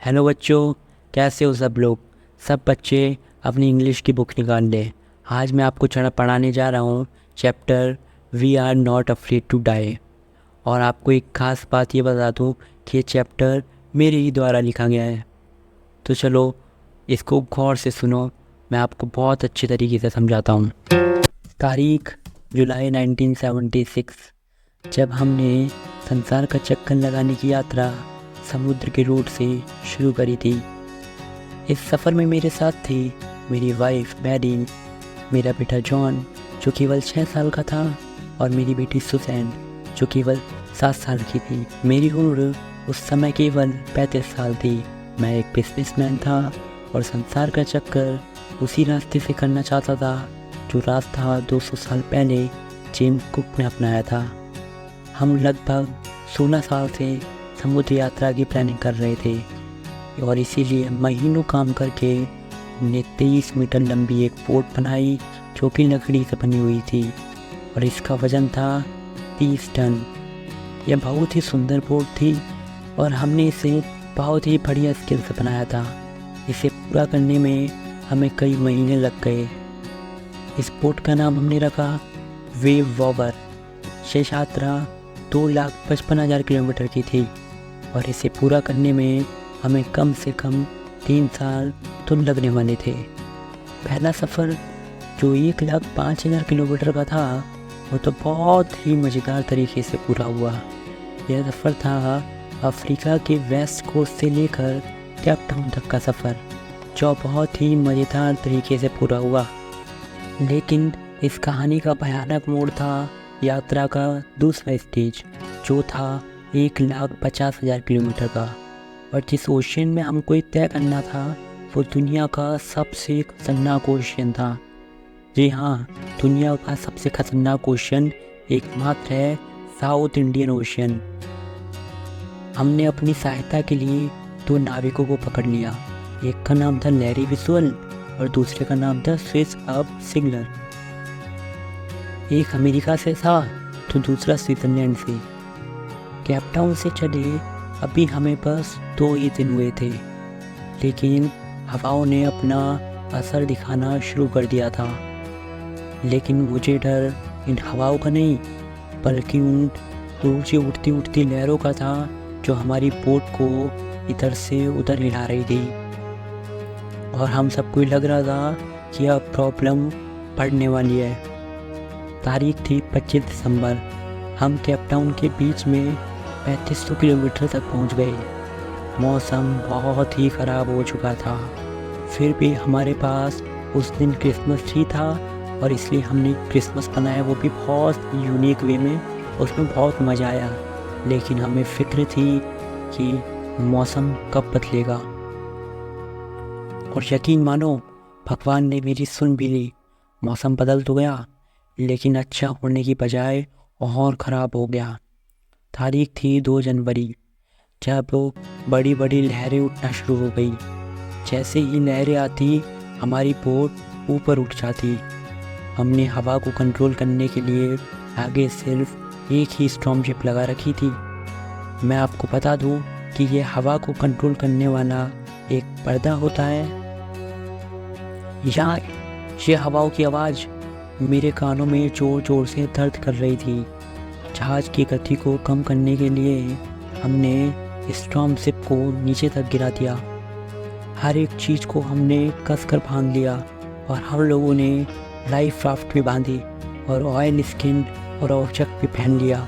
Hello बच्चों, कैसे हो सब लोग। सब बच्चे अपनी इंग्लिश की बुक निकाल लें। आज मैं आपको पढ़ाने जा रहा हूँ chapter we are not afraid to die. और आपको एक ख़ास बात ये बता दूँ कि ये चैप्टर मेरे ही द्वारा लिखा गया है। तो चलो इसको गौर से सुनो, मैं आपको बहुत अच्छे तरीके से समझाता हूँ। तारीख जुलाई 1976, जब हमने संसार का चक्कर लगाने की यात्रा समुद्र के रूट से शुरू करी थी। इस सफ़र में मेरे साथ थी मेरी वाइफ मैरी, मेरा बेटा जॉन जो केवल 6 साल का था और मेरी बेटी सुसैन जो केवल 7 साल की थी। मेरी उम्र उस समय केवल 35 साल थी। मैं एक बिजनेसमैन था और संसार का चक्कर उसी रास्ते से करना चाहता था जो रास्ता 200 साल पहले जेम्स कुक ने अपनाया था। हम लगभग 16 साल से समुद्र यात्रा की प्लानिंग कर रहे थे और इसीलिए महीनों काम करके हमने 23 मीटर लंबी एक बोट बनाई जो कि लकड़ी से बनी हुई थी और इसका वज़न था 30 टन। यह बहुत ही सुंदर बोट थी और हमने इसे बहुत ही बढ़िया स्किल से बनाया था। इसे पूरा करने में हमें कई महीने लग गए। इस बोट का नाम हमने रखा वेव वॉवर। शेष यात्रा 2,55,000 किलोमीटर की थी और इसे पूरा करने में हमें कम से कम 3 साल तो लगने वाले थे। पहला सफ़र जो 1,05,000 किलोमीटर का था वो तो बहुत ही मज़ेदार तरीके से पूरा हुआ। यह सफ़र था अफ्रीका के वेस्ट कोस्ट से लेकर केप टाउन तक का सफ़र, जो बहुत ही मज़ेदार तरीके से पूरा हुआ। लेकिन इस कहानी का भयानक मोड़ था यात्रा का दूसरा स्टेज जो था 1,50,000 किलोमीटर का, और जिस ओशन में हमको ये तय करना था वो दुनिया का सबसे खतरनाक ओशन था। जी हाँ, दुनिया का सबसे खतरनाक ओशन एकमात्र है साउथ इंडियन ओशन। हमने अपनी सहायता के लिए 2 नाविकों को पकड़ लिया। एक का नाम था लैरी विजुअल और दूसरे का नाम था स्विस अब सिग्लर। एक अमेरिका से था तो दूसरा स्विट्ज़रलैंड से। केप टाउन से चले अभी हमें बस 2 ही दिन हुए थे, लेकिन हवाओं ने अपना असर दिखाना शुरू कर दिया था। लेकिन मुझे डर इन हवाओं का नहीं बल्कि उन ऊंची उठती उठती लहरों का था जो हमारी बोट को इधर से उधर हिला रही थी। और हम सबको लग रहा था कि अब प्रॉब्लम बढ़ने वाली है। तारीख थी 25 दिसंबर। हम केप टाउन के बीच में 3500 किलोमीटर तक पहुंच गए। मौसम बहुत ही ख़राब हो चुका था, फिर भी हमारे पास उस दिन क्रिसमस ट्री था और इसलिए हमने क्रिसमस मनाया, वो भी बहुत यूनिक वे में। उसमें बहुत मज़ा आया, लेकिन हमें फ़िक्र थी कि मौसम कब बदलेगा। और यकीन मानो भगवान ने मेरी सुन भी ली। मौसम बदल तो गया लेकिन अच्छा होने की बजाय और ख़राब हो गया। तारीख थी 2 जनवरी, जब बड़ी बड़ी लहरें उठना शुरू हो गई। जैसे ही लहरें आती हमारी बोट ऊपर उठ जाती। हमने हवा को कंट्रोल करने के लिए आगे सिर्फ एक ही स्टॉर्म शिप लगा रखी थी। मैं आपको बता दूं कि ये हवा को कंट्रोल करने वाला एक पर्दा होता है। यहाँ ये हवाओं की आवाज़ मेरे कानों में ज़ोर ज़ोर से दर्द कर रही थी। जहाज़ की गति को कम करने के लिए हमने स्टॉर्म शिप को नीचे तक गिरा दिया। हर एक चीज़ को हमने कसकर बांध लिया और हम लोगों ने लाइफ राफ्ट भी बांधी और ऑयल स्किन और औचक भी पहन लिया।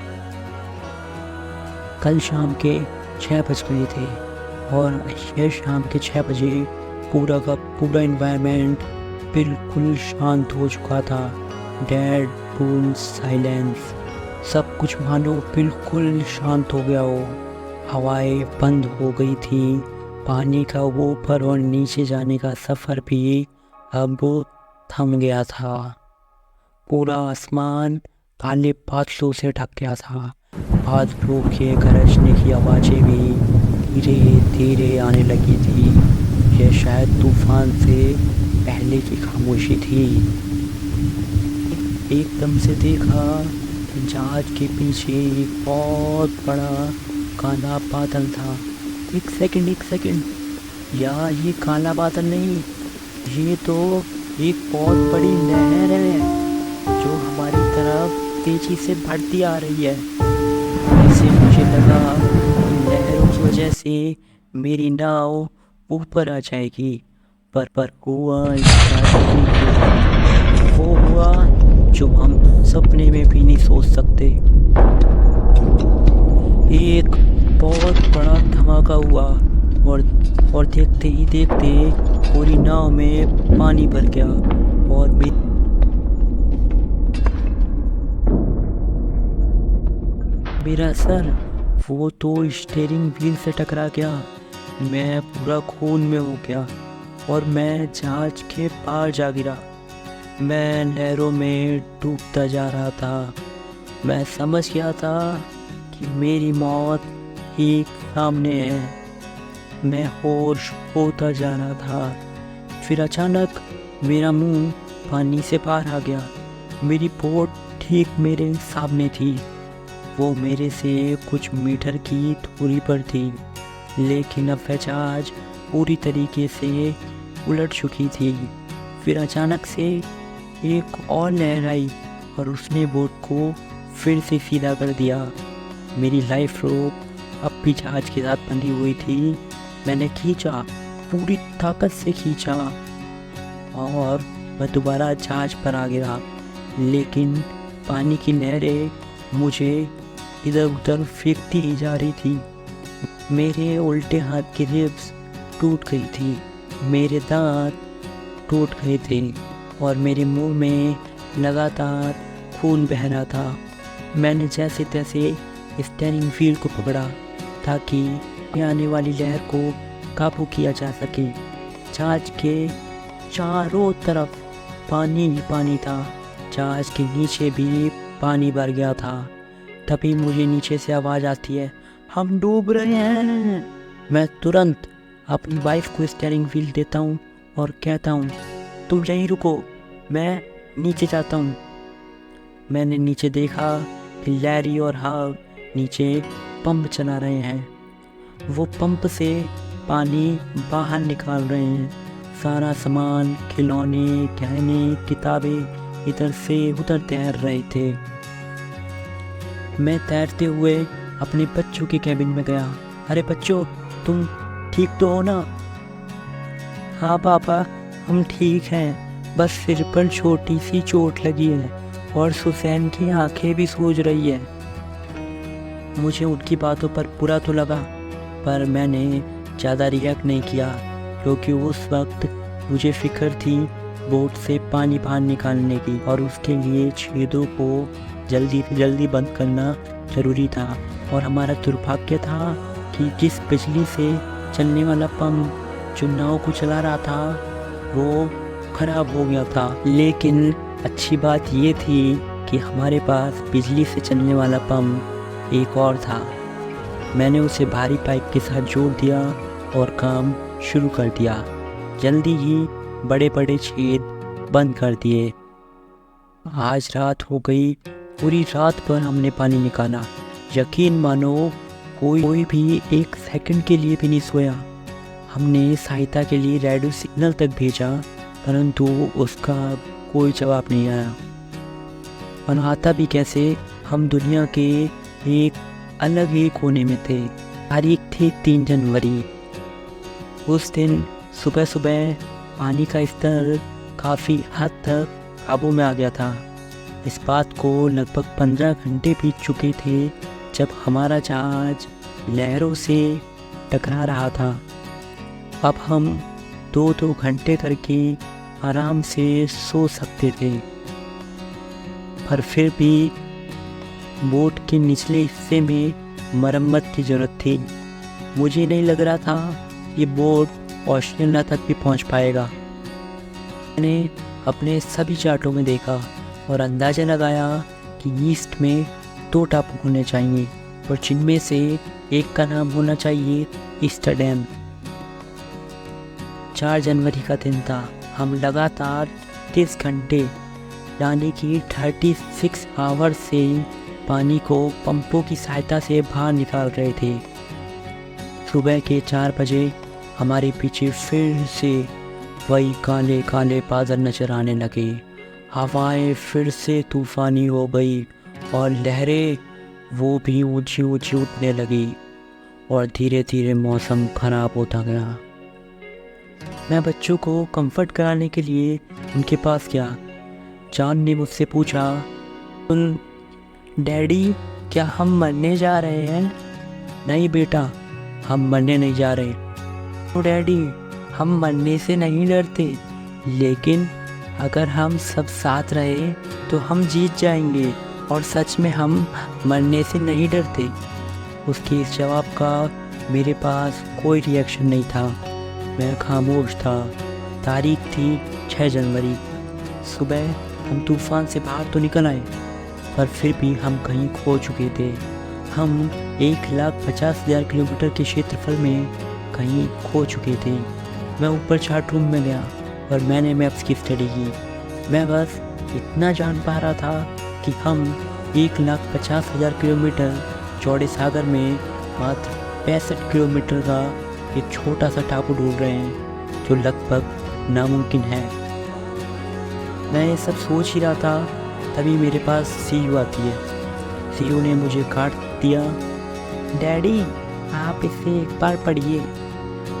कल शाम के 6 बज गए थे और यह शाम के 6 बजे पूरा का पूरा इन्वायरमेंट बिल्कुल शांत हो चुका था। डेड कूल साइलेंस, सब कुछ मानो बिल्कुल शांत हो गया हो। हवाएं बंद हो गई थी। पानी का ऊपर और नीचे जाने का सफ़र भी अब थम गया था। पूरा आसमान काले बादलों से ढक गया था। बादलों के गरजने की आवाज़ें भी धीरे धीरे आने लगी थी। यह शायद तूफान से पहले की खामोशी थी। एकदम से देखा जहाज के पीछे एक बहुत बड़ा काला बादल था। एक सेकंड, यार ये काला बादल नहीं, ये तो एक बहुत बड़ी लहर है जो हमारी तरफ तेजी से बढ़ती आ रही है। इससे मुझे लगा कि लहरों की वजह से मेरी नाव ऊपर आ जाएगी, पर हुआ इसका ठीक उल्टा। वो हुआ जो हम सपने में भी नहीं सोच सकते। एक बहुत बड़ा धमाका हुआ और देखते ही देखते पूरी नाव में पानी भर गया और मेरा सर वो तो स्टीयरिंग व्हील से टकरा गया। मैं पूरा खून में हो गया और मैं जहाज के पार जा गिरा। मैं नहरों में डूबता जा रहा था। मैं समझ गया था कि मेरी मौत ही सामने है। मैं होश होता जा रहा था। फिर अचानक मेरा मुंह पानी से बाहर आ गया। मेरी बोट ठीक मेरे सामने थी। वो मेरे से कुछ मीटर की दूरी पर थी, लेकिन अब वह जहाज पूरी तरीके से उलट चुकी थी। फिर अचानक से एक और लहर आई और उसने बोट को फिर से सीधा कर दिया। मेरी लाइफ रोप अब भी जहाज के साथ बंधी हुई थी। मैंने खींचा, पूरी ताकत से खींचा और मैं दोबारा जहाज पर आ गिरा, लेकिन पानी की लहरें मुझे इधर उधर फेंकती ही जा रही थी। मेरे उल्टे हाथ की रिब्स टूट गई थी, मेरे दांत टूट गए थे और मेरे मुंह में लगातार खून बह रहा था। मैंने जैसे तैसे स्टीयरिंग व्हील को पकड़ा ताकि आने वाली लहर को काबू किया जा सके। जहाज के चारों तरफ पानी ही पानी था। जहाज के नीचे भी पानी भर गया था। तभी मुझे नीचे से आवाज़ आती है, हम डूब रहे हैं। मैं तुरंत अपनी वाइफ को स्टीयरिंग व्हील देता हूँ और कहता हूँ, तुम यहीं रुको, मैं नीचे जाता हूँ। मैंने नीचे देखा कि लैरी और हाव नीचे पंप चला रहे हैं। वो पंप से पानी बाहर निकाल रहे हैं। सारा सामान, खिलौने, गहने, किताबें इधर से उधर तैर रहे थे। मैं तैरते हुए अपने बच्चों के कैबिन में गया। अरे बच्चों, तुम ठीक तो हो ना? हाँ पापा, हम ठीक हैं, बस सिर पर छोटी सी चोट लगी है और सुसैन की आंखें भी सूज रही है। मुझे उनकी बातों पर बुरा तो लगा, पर मैंने ज़्यादा रिएक्ट नहीं किया, क्योंकि उस वक्त मुझे फिक्र थी बोट से पानी बाहर निकालने की और उसके लिए छेदों को जल्दी से जल्दी बंद करना ज़रूरी था। और हमारा दुर्भाग्य था कि जिस बिजली से चलने वाला पंप जो नाव को चला रहा था वो खराब हो गया था। लेकिन अच्छी बात ये थी कि हमारे पास बिजली से चलने वाला पंप एक और था। मैंने उसे भारी पाइप के साथ जोड़ दिया और काम शुरू कर दिया। जल्दी ही बड़े बड़े छेद बंद कर दिए। आज रात हो गई। पूरी रात पर हमने पानी निकाला। यकीन मानो कोई भी एक सेकंड के लिए भी नहीं सोया। हमने सहायता के लिए रेडियो सिग्नल तक भेजा, परंतु उसका कोई जवाब नहीं आया। और आता भी कैसे? हम दुनिया के एक अलग ही कोने में थे। तारीख थी 3 जनवरी। उस दिन सुबह सुबह पानी का स्तर काफ़ी हद तक काबू में आ गया था। इस बात को लगभग 15 घंटे बीत चुके थे जब हमारा जहाज लहरों से टकरा रहा था। अब हम 2-2 घंटे करके आराम से सो सकते थे, पर फिर भी बोट के निचले हिस्से में मरम्मत की ज़रूरत थी। मुझे नहीं लग रहा था ये बोट ऑस्ट्रेलिया तक भी पहुंच पाएगा। मैंने अपने सभी चार्टों में देखा और अंदाज़ा लगाया कि ईस्ट में 2 टापू होने चाहिए और जिनमें से एक का नाम होना चाहिए ईस्टरडैम। 4 जनवरी का दिन था। हम लगातार 30 घंटे यानी कि 36 आवर्स से पानी को पंपों की सहायता से बाहर निकाल रहे थे। सुबह के 4 बजे हमारे पीछे फिर से वही काले काले बादल नजर आने लगे। हवाएं फिर से तूफानी हो गई और लहरें वो भी ऊंची ऊंची उठने लगी और धीरे धीरे मौसम खराब होता गया। मैं बच्चों को कंफर्ट कराने के लिए उनके पास गया। जॉन ने मुझसे पूछा, सुन डैडी, क्या हम मरने जा रहे हैं? नहीं बेटा, हम मरने नहीं जा रहे। तो डैडी, हम मरने से नहीं डरते, लेकिन अगर हम सब साथ रहे तो हम जीत जाएंगे और सच में हम मरने से नहीं डरते। उसके इस जवाब का मेरे पास कोई रिएक्शन नहीं था। मैं खामोश था। तारीख थी 6 जनवरी। सुबह हम तूफान से बाहर तो निकल आए, पर फिर भी हम कहीं खो चुके थे। हम 1,50,000 किलोमीटर के क्षेत्रफल में कहीं खो चुके थे। मैं ऊपर चार्ट रूम में गया और मैंने मैप्स की स्टडी की। मैं बस इतना जान पा रहा था कि हम 1,50,000 किलोमीटर चौड़े सागर में मात्र 65 किलोमीटर का एक छोटा सा टापू ढूंढ रहे हैं, जो लगभग नामुमकिन है। मैं ये सब सोच ही रहा था, तभी मेरे पास सीयू आती है। सीयू ने मुझे काट दिया। डैडी, आप इसे एक बार पढ़िए।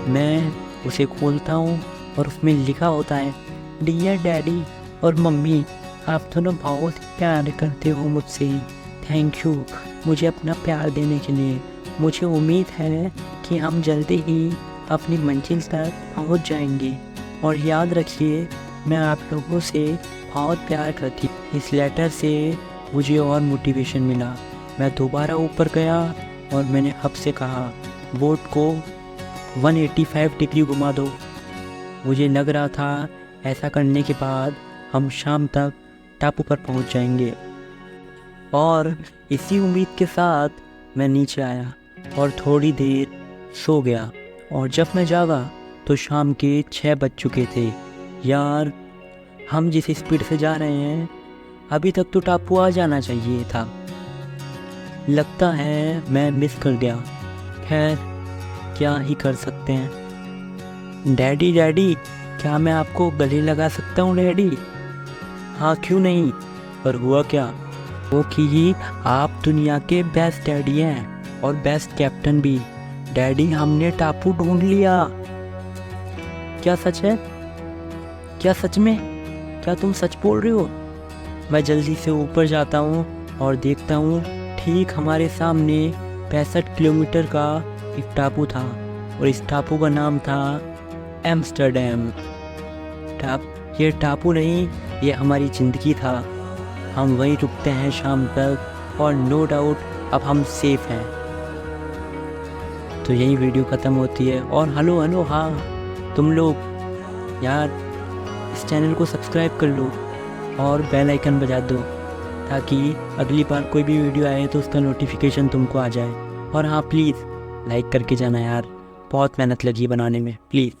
मैं उसे खोलता हूँ और उसमें लिखा होता है, डियर डैडी और मम्मी, आप दोनों बहुत प्यार करते हो मुझसे। थैंक यू मुझे अपना प्यार देने के लिए। मुझे उम्मीद है कि हम जल्दी ही अपनी मंजिल तक पहुंच जाएंगे। और याद रखिए, मैं आप लोगों से बहुत प्यार करती। इस लेटर से मुझे और मोटिवेशन मिला। मैं दोबारा ऊपर गया और मैंने हब से कहा, बोट को 185 डिग्री घुमा दो। मुझे लग रहा था ऐसा करने के बाद हम शाम तक टापू पर पहुंच जाएंगे। और इसी उम्मीद के साथ मैं नीचे आया और थोड़ी देर सो गया। और जब मैं जागा तो शाम के 6 बज चुके थे। यार, हम जिस स्पीड से जा रहे हैं, अभी तक तो टापू आ जाना चाहिए था। लगता है मैं मिस कर गया। खैर, क्या ही कर सकते हैं। डैडी डैडी, क्या मैं आपको गले लगा सकता हूँ डैडी? हाँ, क्यों नहीं। पर हुआ क्या? वो कि आप दुनिया के बेस्ट डैडी हैं और बेस्ट कैप्टन भी। डैडी, हमने टापू ढूंढ लिया। क्या सच है? क्या सच में? क्या तुम सच बोल रहे हो? मैं जल्दी से ऊपर जाता हूँ और देखता हूँ ठीक हमारे सामने 65 किलोमीटर का एक टापू था और इस टापू का नाम था एम्स्टर्डम। ये टापू नहीं, ये हमारी ज़िंदगी था। हम वहीं रुकते हैं शाम तक और नो डाउट अब हम सेफ हैं। तो यही वीडियो ख़त्म होती है। और हेलो हाँ, तुम लोग यार इस चैनल को सब्सक्राइब कर लो और बेल आइकन बजा दो, ताकि अगली बार कोई भी वीडियो आए तो उसका नोटिफिकेशन तुमको आ जाए। और हाँ, प्लीज़ लाइक करके जाना यार, बहुत मेहनत लगी बनाने में, प्लीज़।